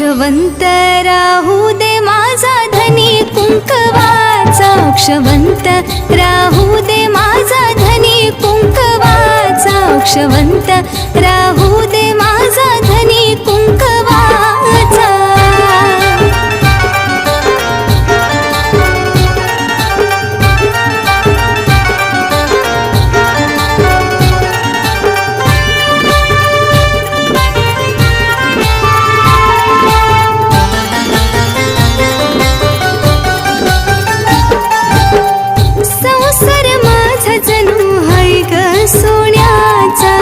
अक्षवंत राहू दे माझा धनी कुंकवाचा, अक्षवंत राहू दे माझा धनी कुंकवाचा, अक्षवंत राहू दे माझा धनी कुंकवाचा। संसार माझा जणू हाय ग सोन्याचा,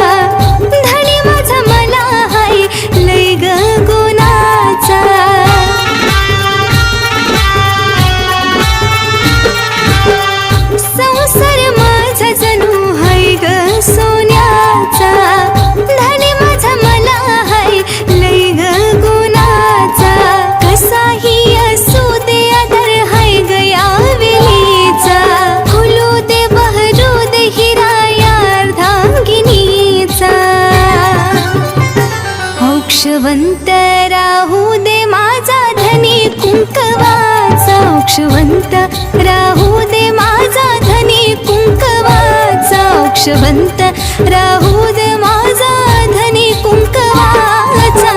धनी माझा मला हाय लय ग गुणाचा। संसार माझा जणू हाय ग सोन्याचा, धनी माझा मला हाय लय ग गुणाचा। कसाही असू दे आदर हाय ग या वेलीचा, फुलू दे बहरू दे हिरा या अर्धांगिनीचा। अक्षवंत राहू दे माझा धनी कुंकवाचा, अक्षवंत राहू दे माझा धनी कुंकवाचा, अक्षवंत राहू दे माझा धनी कुंकवाचा।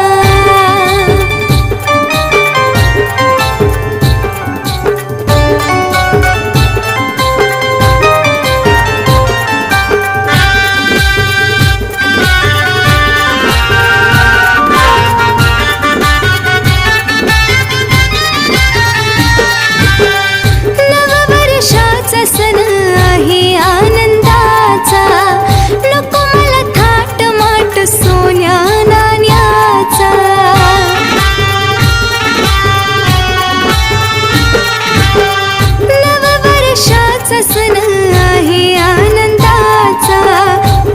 नववर्षाचा सण आहे आनंदाचा, नको मला थाट माट सोन्या नाण्याचा। नववर्षाचा सण आहे आनंदाचा,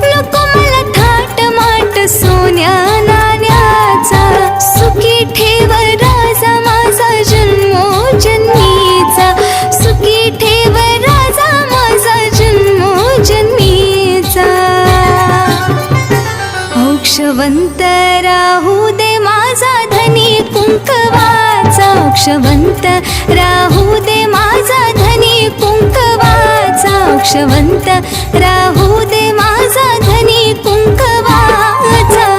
नको मला थाट माट सोन्या नाण्याचा। सुखी ठेव राजा माझा जन्मोजन्मीचा, सुखी ठेव राजा माझा जन्मोजन्मीचा। अक्षवंत राहू दे माझा धनी कुंकवाचा, अक्षवंत राहू दे माझा धनी कुंकवाचा, अक्षवंत राहू दे माझा धनी कुंकवाचा।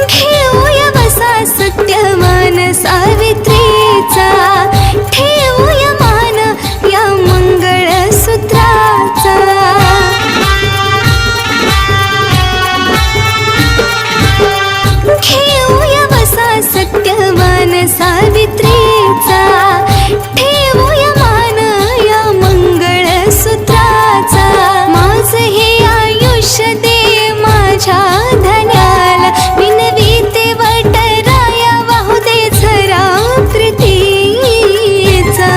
घेऊया बसा सत्यवान सावित्रीचा, ठेवूया मान या मंगळसूत्राचा। घेऊया बसा सत्यवान सावित्रीचा, ठेवूया मान या मंगळसूत्राचा। माझं हे आयुष्य दे माझ्या धन्याला, विनवीते वटराया वाहू दे झरा प्रीतीचा।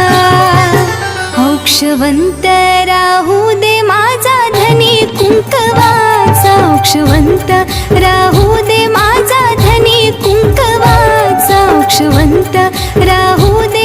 अक्षवंत राहू दे माझा धनी कुंकवाचा, अक्षवंत राहू दे माझा धनी कुंकवाचा, अक्षवंत राहू दे